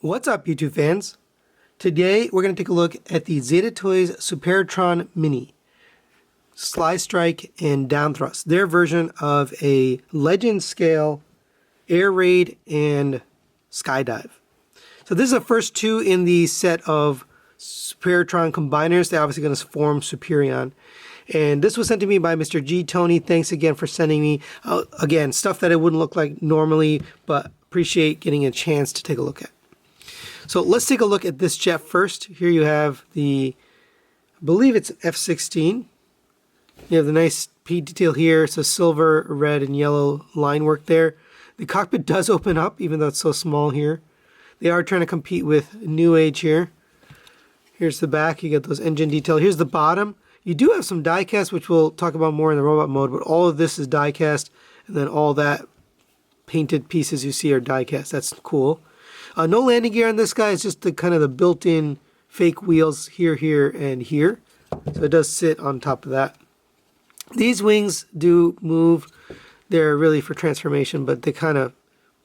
What's up, YouTube fans? Today we're going to take a look at the Zeta Toys Superitron Mini, Sly Strike, and Downthrust. Their version of a Legend scale air raid and skydive. So this is the first two in the set of Superitron combiners. They're obviously going to form Superitron. And this was sent to me by Mr. G. Tony. Thanks again for sending me, again, stuff that it wouldn't look like normally, but appreciate getting a chance to take a look at. So let's take a look at this jet first. Here you have the, I believe it's F-16. You have the nice paint detail here. It's a silver, red, and yellow line work there. The cockpit does open up, even though it's so small here. They are trying to compete with New Age here. Here's the back. You get those engine detail. Here's the bottom. You do have some die cast, which we'll talk about more in the robot mode, but all of this is die cast, and then all that painted pieces you see are die cast. That's cool. No landing gear on this guy. It's just the kind of the built-in fake wheels here, here, and here. So it does sit on top of that. These wings do move. They're really for transformation, but they kind of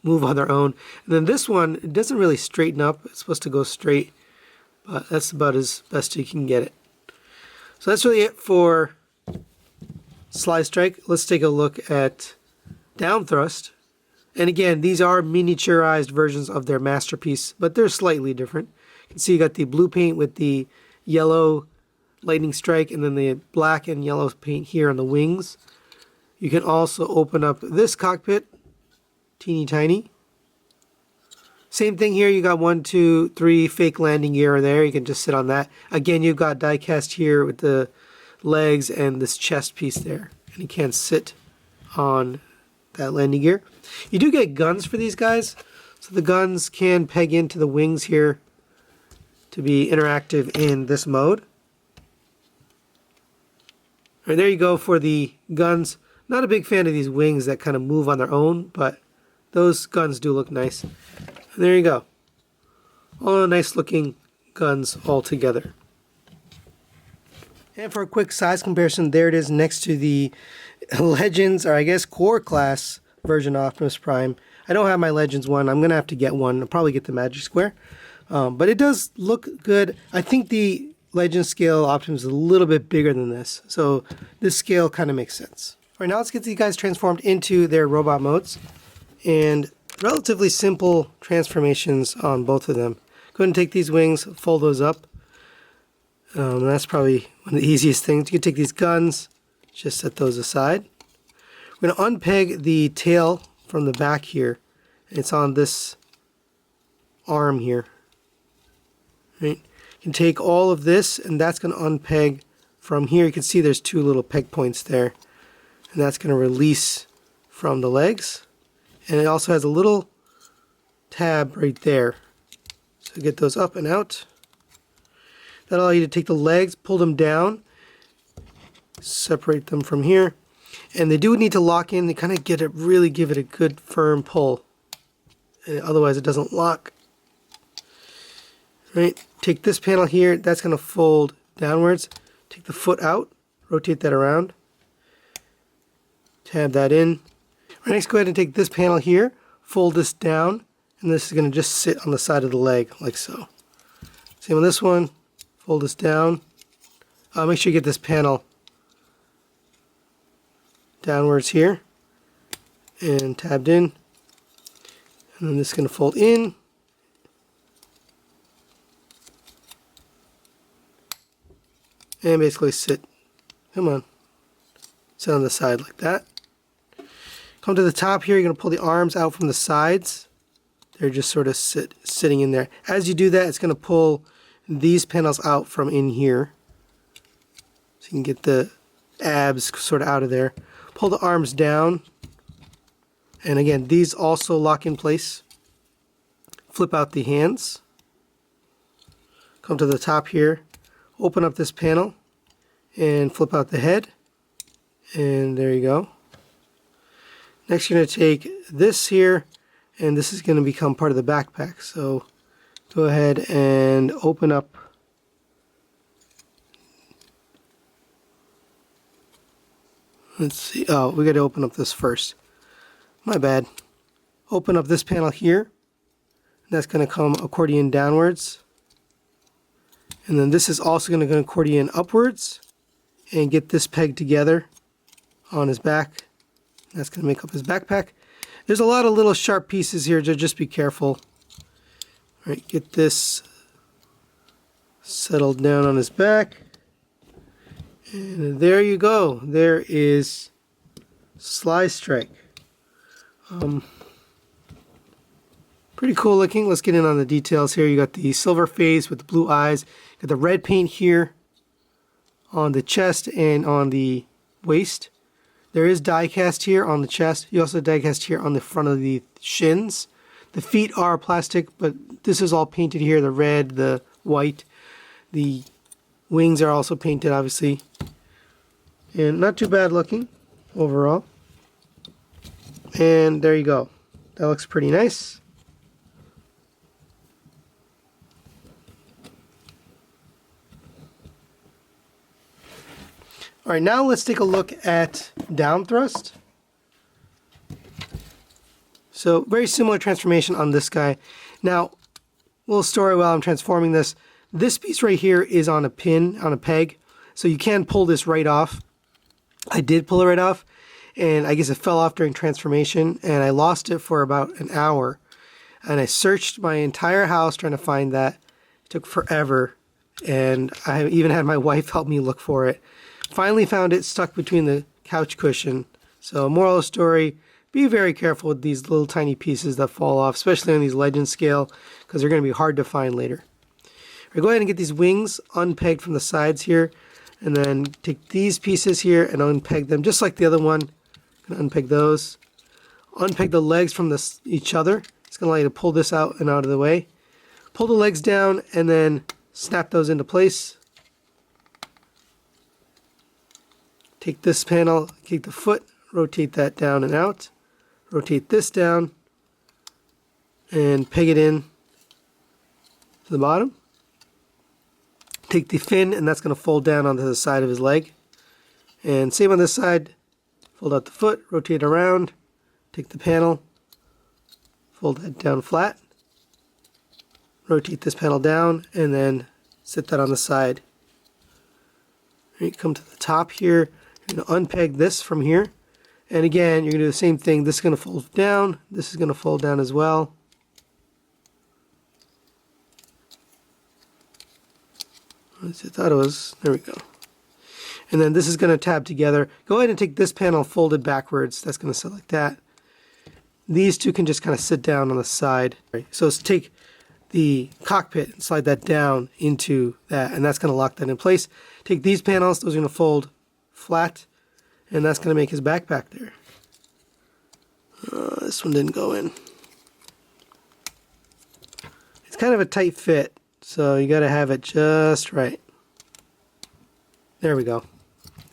move on their own. And then this one, it doesn't really straighten up. It's supposed to go straight, but that's about as best you can get it. So that's really it for Sly Strike. Let's take a look at Downthrust. And again, these are miniaturized versions of their masterpiece, but they're slightly different. You can see you got the blue paint with the yellow lightning strike, and then the black and yellow paint here on the wings. You can also open up this cockpit, teeny tiny. Same thing here, you got 1, 2, 3 fake landing gear there. You can just sit on that. Again, you've got die cast here with the legs and this chest piece there. And you can't sit on that landing gear. You do get guns for these guys. So the guns can peg into the wings here to be interactive in this mode. All right, there you go for the guns. Not a big fan of these wings that kind of move on their own, but those guns do look nice. And there you go. All nice looking guns all together. And for a quick size comparison, there it is next to the Legends, or I guess Core Class version of Optimus Prime. I don't have my Legends one. I'm going to have to get one. I'll probably get the Magic Square. But it does look good. I think the Legend scale Optimus is a little bit bigger than this. So this scale kind of makes sense. All right, now let's get these guys transformed into their robot modes. And relatively simple transformations on both of them. Go ahead and take these wings, fold those up. That's probably one of the easiest things. You can take these guns, just set those aside. We're going to unpeg the tail from the back here. It's on this arm here. Right? You can take all of this, and that's going to unpeg from here. You can see there's 2 little peg points there. And that's going to release from the legs. And it also has a little tab right there. So get those up and out. That'll allow you to take the legs, pull them down, separate them from here. And they do need to lock in. They kind of really give it a good firm pull. And otherwise it doesn't lock. Right? Take this panel here. That's going to fold downwards. Take the foot out. Rotate that around. Tab that in. Right, next, go ahead and take this panel here. Fold this down. And this is going to just sit on the side of the leg like so. Same on this one. Fold this down. Make sure you get this panel downwards here and tabbed in, and then this is going to fold in, and basically sit on the side like that. Come to the top here. You're going to pull the arms out from the sides. They're just sort of sitting in there. As you do that, it's going to pull these panels out from in here, so you can get the abs sort of out of there. Pull the arms down, and again, these also lock in place. Flip out the hands. Come to the top here, open up this panel, and flip out the head, and there you go. Next, you're going to take this here, and this is going to become part of the backpack. So go ahead and open up let's see. Oh, we got to open up this first. My bad. Open up this panel here. That's going to come accordion downwards. And then this is also going to go accordion upwards and get this peg together on his back. That's going to make up his backpack. There's a lot of little sharp pieces here, so just be careful. All right, get this settled down on his back. And there you go. There is Sly Strike. Pretty cool looking. Let's get in on the details here. You got the silver face with the blue eyes. Got the red paint here on the chest and on the waist. There is die cast here on the chest. You also die cast here on the front of the shins. The feet are plastic, but this is all painted here. The red, the white. The wings are also painted, obviously. And not too bad looking overall. And there you go. That looks pretty nice. All right, now let's take a look at Downthrust. So very similar transformation on this guy. Now, little story while I'm transforming this. This piece right here is on a pin, on a peg, so you can pull this right off. I did pull it right off, and I guess it fell off during transformation, and I lost it for about an hour. And I searched my entire house trying to find that. It took forever, and I even had my wife help me look for it. Finally found it stuck between the couch cushion. So moral of the story, be very careful with these little tiny pieces that fall off, especially on these legend scale, because they're going to be hard to find later. Right, go ahead and get these wings unpegged from the sides here, and then take these pieces here and unpeg them just like the other one. I'm going to unpeg those. Unpeg the legs from each other. It's going to allow you to pull this out and out of the way. Pull the legs down and then snap those into place. Take this panel, take the foot, rotate that down and out. Rotate this down and peg it in to the bottom. Take the fin, and that's going to fold down onto the side of his leg. And same on this side. Fold out the foot, rotate around, take the panel, fold that down flat, rotate this panel down, and then sit that on the side. Right, come to the top here. You're going to unpeg this from here. And again, you're going to do the same thing. This is going to fold down. This is going to fold down as well. I thought it was, there we go. And then this is going to tab together. Go ahead and take this panel folded backwards. That's going to sit like that. These two can just kind of sit down on the side. So let's take the cockpit and slide that down into that, and that's going to lock that in place. Take these panels, those are going to fold flat, and that's going to make his backpack there. This one didn't go in. It's kind of a tight fit, so you got to have it just right. There we go.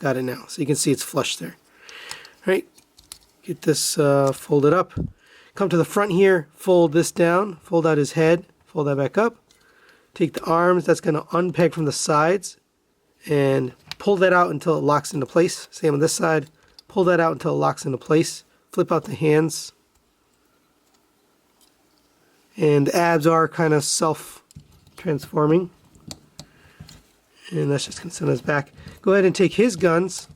Got it now. So you can see it's flush there. All right, get this folded up. Come to the front here, fold this down, fold out his head, fold that back up. Take the arms, that's going to unpeg from the sides, and pull that out until it locks into place. Same on this side. Pull that out until it locks into place. Flip out the hands. And the abs are kind of self-transforming. And that's just going to send us back. Go ahead and take his guns.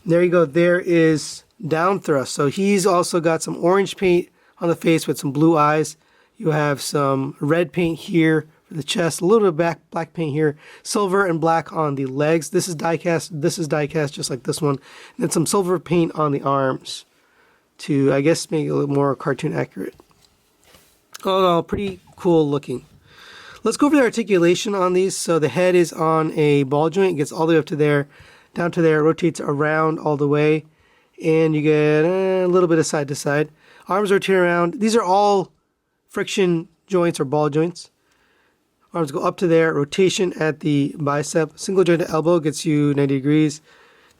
There you go. There is Downthrust. So he's also got some orange paint on the face with some blue eyes. You have some red paint here for the chest, a little bit of black paint here, silver and black on the legs. This is die cast. This is die cast just like this one. And then some silver paint on the arms to, I guess, make it a little more cartoon accurate. All in all, pretty cool looking. Let's go over the articulation on these. So the head is on a ball joint. It gets all the way up to there, down to there, rotates around all the way, and you get a little bit of side to side. Arms rotate around. These are all friction joints or ball joints. Arms go up to there, rotation at the bicep. Single joint elbow gets you 90 degrees.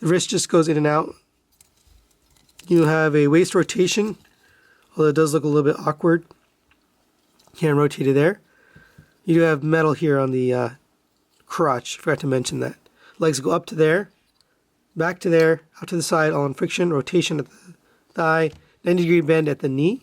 The wrist just goes in and out. You have a waist rotation, although it does look a little bit awkward. Can't rotate it there. You do have metal here on the crotch. Forgot to mention that. Legs go up to there, back to there, out to the side, all in friction, rotation at the thigh, 90-degree bend at the knee.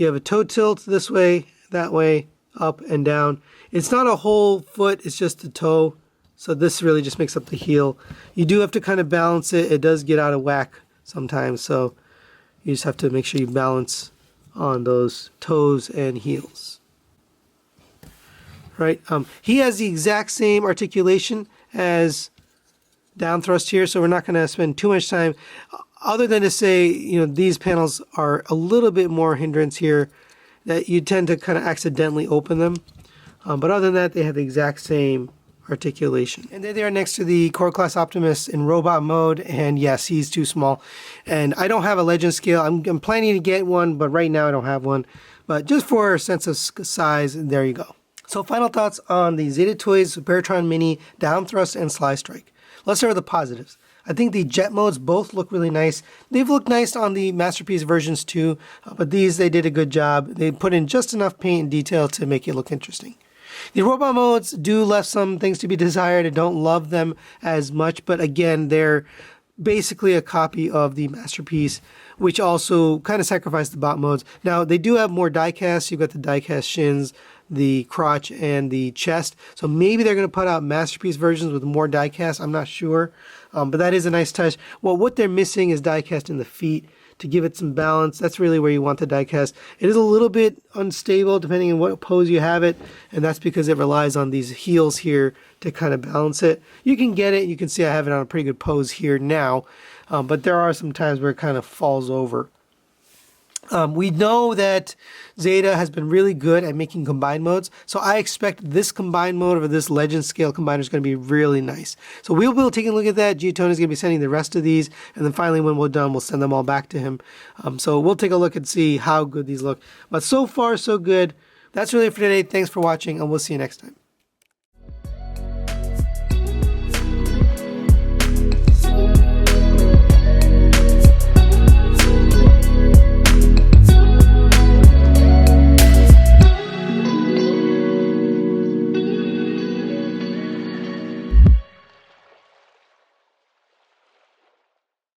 You have a toe tilt this way, that way, up and down. It's not a whole foot, it's just a toe. So this really just makes up the heel. You do have to kind of balance it. It does get out of whack sometimes, so you just have to make sure you balance on those toes and heels. Right? He has the exact same articulation as Downthrust here, so we're not going to spend too much time other than to say, you know, these panels are a little bit more hindrance here, that you tend to kind of accidentally open them. But other than that, they have the exact same articulation. And there they are next to the Core Class Optimus in robot mode, and yes, he's too small. And I don't have a Legend scale. I'm planning to get one, but right now I don't have one. But just for a sense of size, there you go. So final thoughts on the Zeta Toys Superitron Mini, Downthrust, and Sly Strike. Let's start with the positives. I think the jet modes both look really nice. They've looked nice on the Masterpiece versions too, but these, they did a good job. They put in just enough paint and detail to make it look interesting. The robot modes do left some things to be desired. I don't love them as much, but again, they're basically a copy of the Masterpiece, which also kind of sacrificed the bot modes. Now, they do have more die-cast. You've got the die-cast shins, the crotch, and the chest. So maybe they're going to put out Masterpiece versions with more die-cast. I'm not sure, but that is a nice touch. Well, what they're missing is die-cast in the feet to give it some balance. That's really where you want the die-cast. It is a little bit unstable depending on what pose you have it, and that's because it relies on these heels here to kind of balance it. You can get it. You can see I have it on a pretty good pose here now, but there are some times where it kind of falls over. We know that Zeta has been really good at making combined modes, so I expect this combined mode or this Legend Scale combiner is going to be really nice. So we'll be taking a look at that. Giottone's going to be sending the rest of these, and then finally when we're done, we'll send them all back to him. So we'll take a look and see how good these look. But so far, so good. That's really it for today. Thanks for watching, and we'll see you next time.